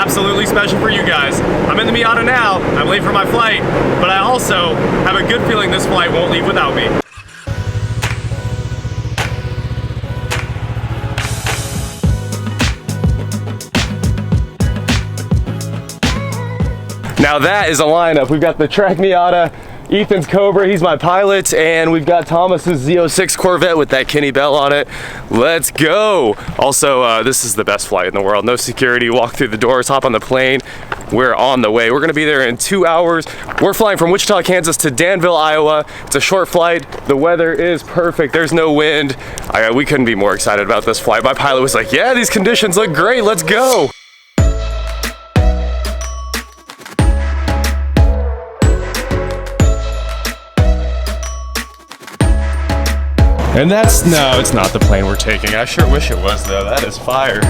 absolutely special for you guys. I'm in the Miata now, I'm late for my flight, but I also have a good feeling this flight won't leave without me. Now that is a lineup. We've got the Trek Miata, Ethan's Cobra, he's my pilot, and we've got Thomas's Z06 Corvette with that Kenny Bell on it. Let's go. Also, this is the best flight in the world. No security, walk through the doors, hop on the plane. We're on the way. We're gonna be there in 2 hours. We're flying from Wichita, Kansas to Danville, Iowa. It's a short flight. The weather is perfect. There's no wind. We couldn't be more excited about this flight. My pilot was like, yeah, these conditions look great, let's go. And that's, no, it's not the plane we're taking. I sure wish it was though. That is fire.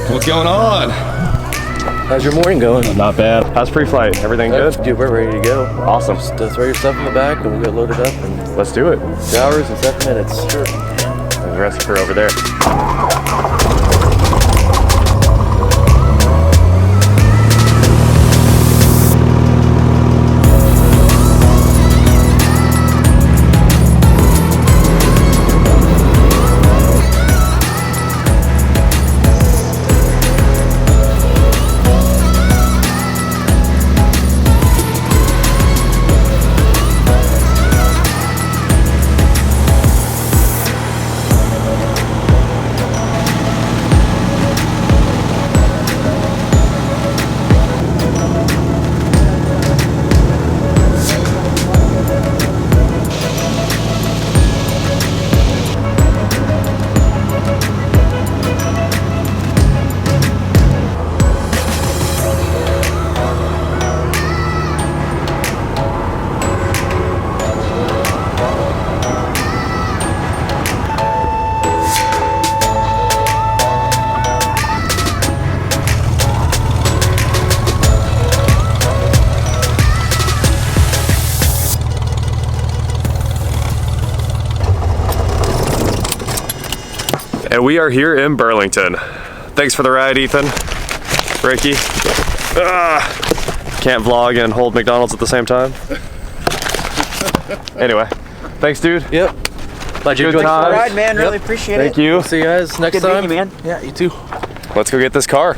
What's going on? How's your morning going? Not bad. How's pre-flight? Everything good? Dude, we're ready to go. Awesome. Just throw your stuff in the back and we'll get loaded up. And let's do it. 2 hours and 7 minutes. Sure. There's the rest of her over there. And we are here in Burlington. Thanks for the ride, Ethan. Ricky. Can't vlog and hold McDonald's at the same time. Anyway, thanks, dude. Yep. Glad you enjoyed the ride, man. Really appreciate it. Thank you. See you guys next Good time. meeting you, man. Yeah, you too. Let's go get this car.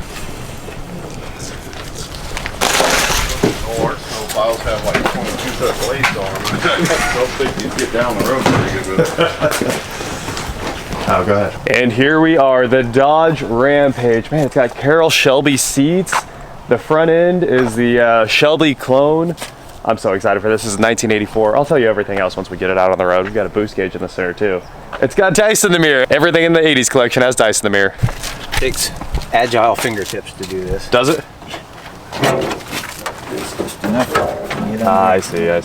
Files have like 22 foot blades on them. I don't think you'd get down the road pretty good with it. Oh, go ahead. And here we are, the Dodge Rampage. Man, it's got Carroll Shelby seats. The front end is the Shelby clone. I'm so excited for this. This is 1984. I'll tell you everything else once we get it out on the road. We've got a boost gauge in the center too. It's got dice in the mirror. Everything in the 80s collection has dice in the mirror. Takes agile fingertips to do this. Does it? It's just enough. I see. Yeah,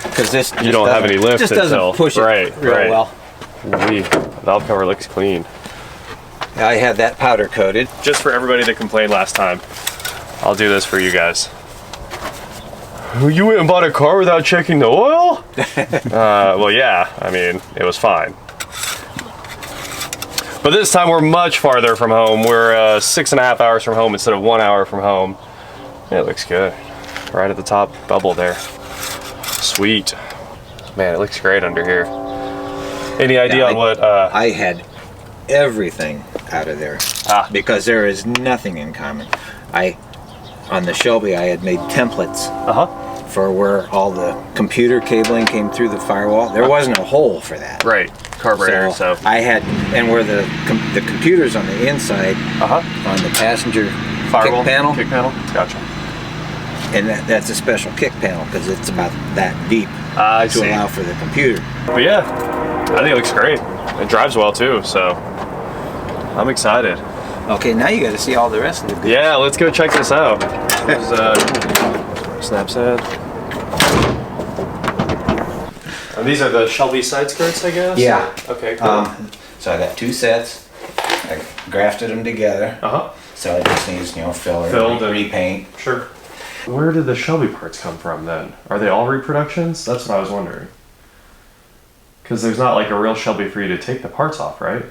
because this You don't have any lift just doesn't until, push it real well. The valve cover looks clean. I had that powder coated. Just for everybody that complained last time, I'll do this for you guys. You went and bought a car without checking the oil? Well, yeah, I mean, it was fine. But this time we're much farther from home. We're 6.5 hours from home instead of 1 hour from home. Yeah, it looks good. Right at the top bubble there. Sweet. Man, it looks great under here. Any idea on what? I had everything out of there because there is nothing in common. On the Shelby, I had made templates for where all the computer cabling came through the firewall. There wasn't a hole for that. Right, carburetor. So I had, and where the computers on the inside, on the passenger firewall kick panel. Gotcha. And that's a special kick panel because it's about that deep to allow for the computer. But yeah. I think it looks great. It drives well too, so I'm excited. Okay, now you got to see all the rest of the goods. Yeah, let's go check this out. Snap set. And these are the Shelby side skirts, I guess? Yeah. Okay, cool. So I got 2 sets. I grafted them together. So it just needs, filled and repaint. Sure. Where did the Shelby parts come from then? Are they all reproductions? That's what I was wondering. Because there's not like a real Shelby for you to take the parts off, right?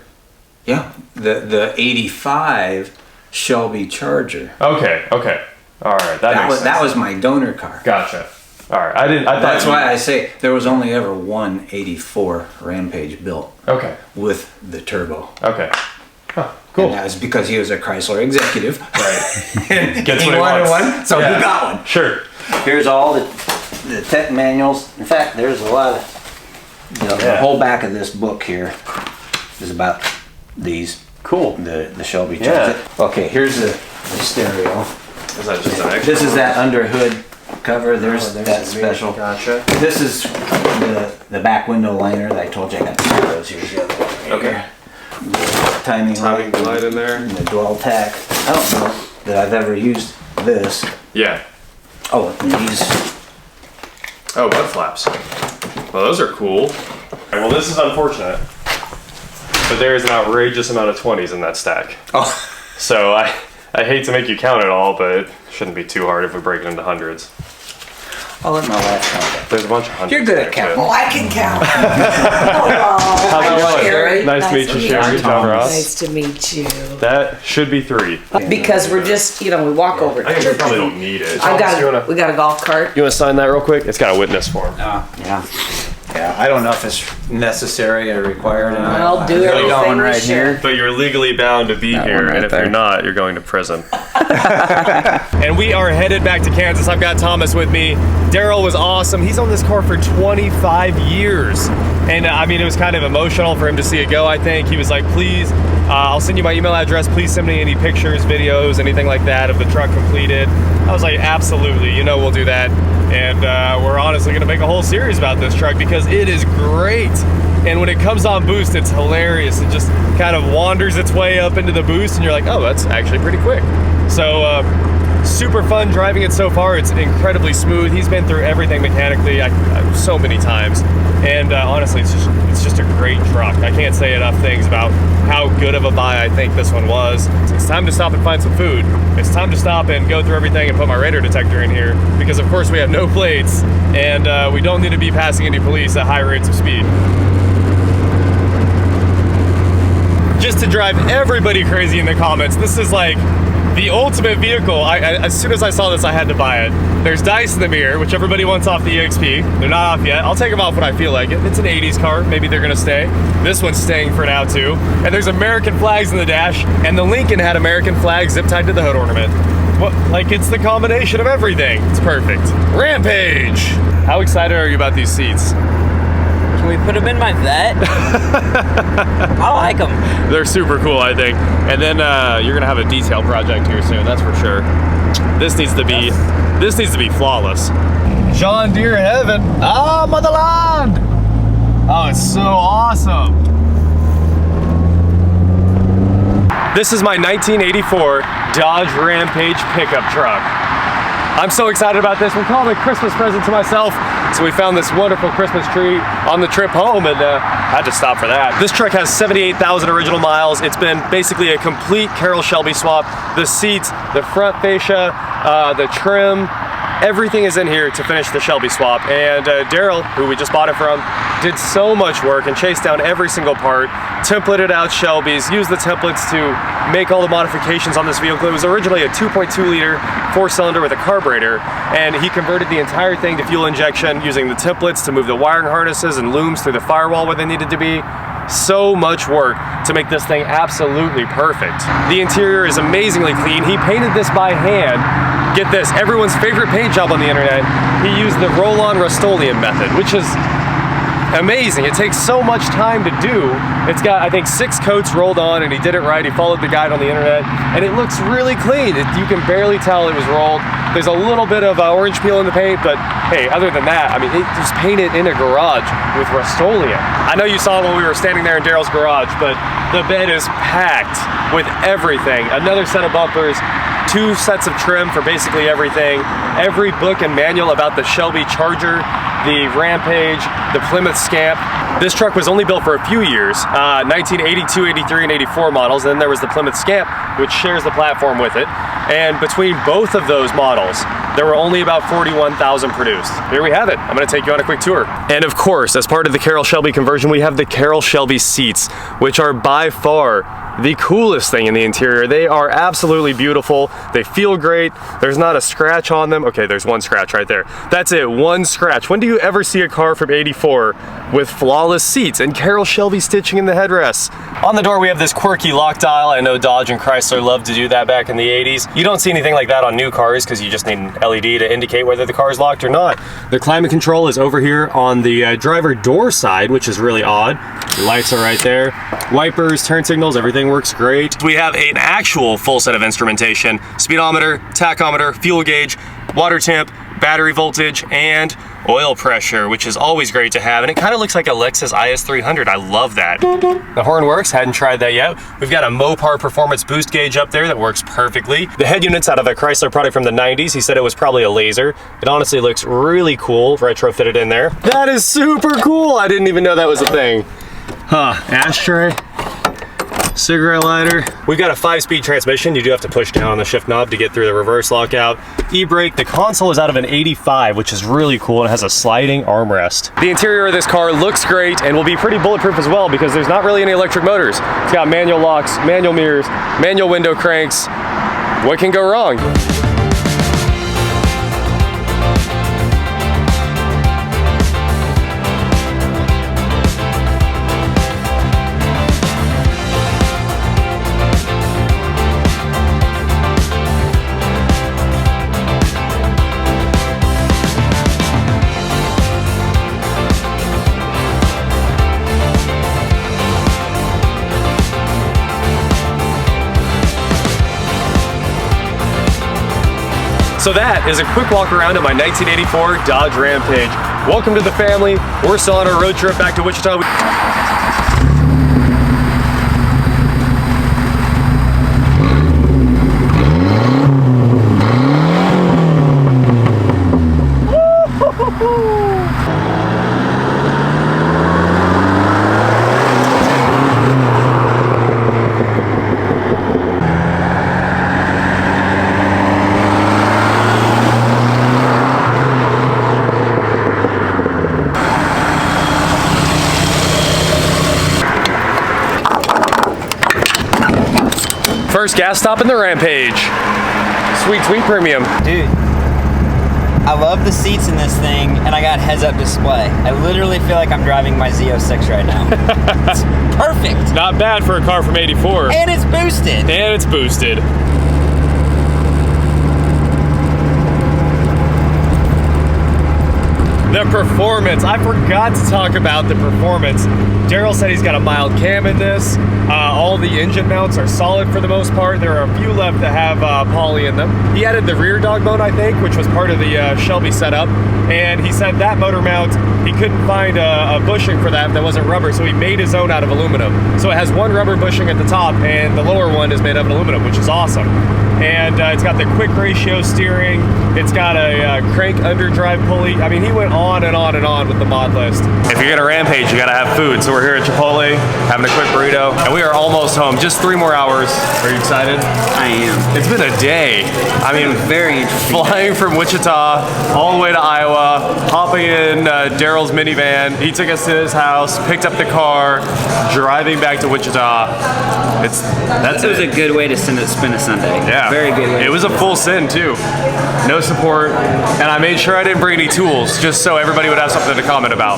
Yeah, the 85 Shelby Charger. Okay. All right, That was my donor car. Gotcha. All right, I thought That's why I say there was only ever one 84 Rampage built. Okay. With the turbo. Okay. Huh, cool. And that was because he was a Chrysler executive. Right. And Gets he what he wanted wants. one, so Yeah. he got one. Sure. Here's all the tech manuals. In fact, there's a lot of the whole back of this book here is about these. Cool. The Shelby Charger. Yeah. Okay, here's the stereo. Is that just an extra? This is that under hood cover. There's that special. Gotcha. This is the back window liner that I told you I got the zeros. Here's the other one. Right Okay. here. The timing light in there. And the dwell tack. I don't know that I've ever used this. Yeah. Oh, and these. Oh, butt flaps. Well, those are cool. All right, well, this is unfortunate, but there is an outrageous amount of 20s in that stack. Oh. So I hate to make you count it all, but it shouldn't be too hard if we break it into hundreds. I'll let my wife count that. There's a bunch of hundreds. You're good there, at counting. too. Oh, I can count. How's it going? Sherry. Nice to meet you, Sherry. John Ross. Nice to meet you. That should be 3. Because we're just, we walk over. I think we probably don't need it. We got a golf cart. You want to sign that real quick? It's got a witness form. Yeah. Yeah, I don't know if it's necessary or required. And I'll do got everything one we right should. here. But you're legally bound to be here, right and if there. you're not, you're going to prison. And we are headed back to Kansas. I've got Thomas with me. Daryl was awesome. He's on this car for 25 years. And I mean, it was kind of emotional for him to see it go, I think. He was like, please, I'll send you my email address. Please send me any pictures, videos, anything like that of the truck completed. I was like, absolutely, we'll do that. And we're honestly gonna make a whole series about this truck because it is great. And when it comes on boost, it's hilarious. It just kind of wanders its way up into the boost and you're like, oh, that's actually pretty quick. So super fun driving it so far. It's incredibly smooth. He's been through everything mechanically so many times. And honestly, it's just a great truck. I can't say enough things about how good of a buy I think this one was. It's time to stop and find some food. It's time to stop and go through everything and put my radar detector in here because of course we have no plates and we don't need to be passing any police at high rates of speed. Just to drive everybody crazy in the comments, this is like the ultimate vehicle. As soon as I saw this, I had to buy it. There's dice in the mirror, which everybody wants off the EXP. They're not off yet. I'll take them off when I feel like it. It's an 80s car. Maybe they're gonna stay. This one's staying for now too. And there's American flags in the dash, and the Lincoln had American flags zip tied to the hood ornament. Like it's the combination of everything. It's perfect. Rampage! How excited are you about these seats? Can we put them in my vet? I like them. They're super cool, I think. And then you're gonna have a detail project here soon, that's for sure. This needs to be flawless. John Deere heaven. Ah, motherland! Oh, it's so awesome. This is my 1984 Dodge Rampage pickup truck. I'm so excited about this. We're calling it a Christmas present to myself. So we found this wonderful Christmas tree on the trip home and had to stop for that. This truck has 78,000 original miles. It's been basically a complete Carroll Shelby swap. The seats, the front fascia, the trim, everything is in here to finish the Shelby swap. And Daryl, who we just bought it from, did so much work and chased down every single part, templated out Shelbys, used the templates to make all the modifications on this vehicle. It was originally a 2.2 liter 4-cylinder with a carburetor, and he converted the entire thing to fuel injection using the templates to move the wiring harnesses and looms through the firewall where they needed to be. So much work to make this thing absolutely perfect. The interior is amazingly clean. He painted this by hand. Get this, everyone's favorite paint job on the internet. He used the roll-on Rust-Oleum method, which is amazing. It takes so much time to do. It's got, I think, 6 coats rolled on, and he did it right. He followed the guide on the internet, and it looks really clean. You can barely tell it was rolled. There's a little bit of orange peel in the paint, but hey, other than that, I mean, it was painted in a garage with Rust-Oleum. I know you saw it when we were standing there in Daryl's garage, but the bed is packed with everything. Another set of bumpers, 2 sets of trim for basically everything, every book and manual about the Shelby Charger, the Rampage, the Plymouth Scamp. This truck was only built for a few years, 1982, 83, and 84 models. And then there was the Plymouth Scamp, which shares the platform with it. And between both of those models, there were only about 41,000 produced. Here we have it. I'm gonna take you on a quick tour. And of course, as part of the Carroll Shelby conversion, we have the Carroll Shelby seats, which are by far the coolest thing in the interior. They are absolutely beautiful. They feel great. There's not a scratch on them. Okay, there's one scratch right there. That's it, one scratch. When do you ever see a car from 84 with flawless seats and Carroll Shelby stitching in the headrests? On the door, we have this quirky lock dial. I know Dodge and Chrysler loved to do that back in the 80s. You don't see anything like that on new cars because you just need an LED to indicate whether the car is locked or not. The climate control is over here on the driver door side, which is really odd. The lights are right there. Wipers, turn signals, everything works great. We have an actual full set of instrumentation: speedometer, tachometer, fuel gauge, water temp, battery voltage, and oil pressure, which is always great to have. And it kind of looks like a Lexus IS300. I love that. The horn works, hadn't tried that yet. We've got a Mopar performance boost gauge up there that works perfectly. The head unit's out of a Chrysler product from the 90s. He said it was probably a laser. It honestly looks really cool, retrofitted in there. That is super cool. I didn't even know that was a thing. Huh, ashtray. Cigarette lighter. We've got a 5-speed transmission. You do have to push down on the shift knob to get through the reverse lockout. E-brake. The console is out of an 85, which is really cool. It has a sliding armrest. The interior of this car looks great and will be pretty bulletproof as well because there's not really any electric motors. It's got manual locks, manual mirrors, manual window cranks. What can go wrong? So that is a quick walk around at my 1984 Dodge Rampage. Welcome to the family. We're still on our road trip back to Wichita. First gas stop in the Rampage. Sweet, sweet premium. Dude, I love the seats in this thing, and I got heads-up display. I literally feel like I'm driving my Z06 right now. It's perfect. Not bad for a car from 84. And it's boosted. And it's boosted. The performance. I forgot to talk about the performance. Daryl said he's got a mild cam in this. All the engine mounts are solid for the most part. There are a few left that have poly in them. He added the rear dog mount, I think, which was part of the Shelby setup. And he said that motor mount, he couldn't find a bushing for that wasn't rubber, so he made his own out of aluminum. So it has one rubber bushing at the top, and the lower one is made of aluminum, which is awesome. And it's got the quick ratio steering. It's got a crank underdrive pulley. I mean, he went on and on and on with the mod list. If you're gonna Rampage, you gotta have food. So we're here at Chipotle, having a quick burrito, and we are almost home. Just 3 more hours. Are you excited? I am. It's been a day. I mean, Very interesting. flying from Wichita all the way to Iowa, hopping in Daryl's minivan. He took us to his house, picked up the car, driving back to Wichita. That was a good way to spend a Sunday. Yeah. Very good way. It was a full send too. No support, and I made sure I didn't bring any tools, just so everybody would have something to comment about.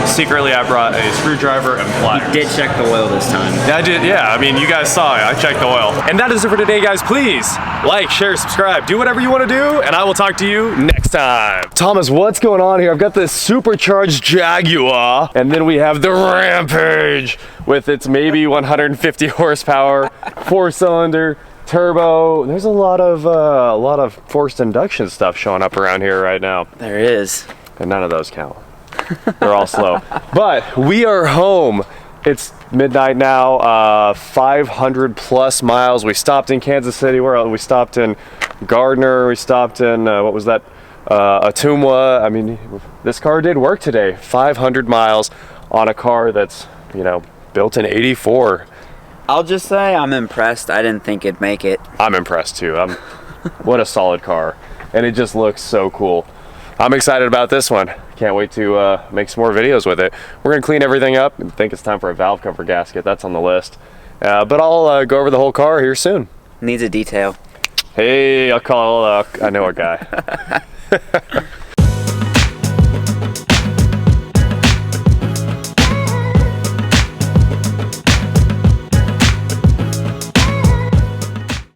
Secretly, I brought a screwdriver and pliers. Did check the oil this time. I did, yeah. I mean, you guys saw it. I checked the oil. And that is it for today, guys. Please like, share, subscribe, do whatever you want to do, and I will talk to you next time. Thomas, what's going on here? I've got this supercharged Jaguar, and then we have the Rampage with its maybe 150 horsepower, 4-cylinder, turbo. There's a lot of forced induction stuff showing up around here right now. There is. And none of those count. They're all slow. But we are home. It's midnight now, 500 plus miles. We stopped in Kansas City. We stopped in Gardner. We stopped in, what was that? Atumwa. I mean, this car did work today. 500 miles on a car that's, you know, built in '84. I'll just say I'm impressed. I didn't think it'd make it. I'm impressed too. What a solid car, and it just looks so cool. I'm excited about this one. Can't wait to make some more videos with it. We're gonna clean everything up and think it's time for a valve cover gasket. That's on the list. But I'll go over the whole car here soon. Needs a detail. Hey, I'll call, I know a guy.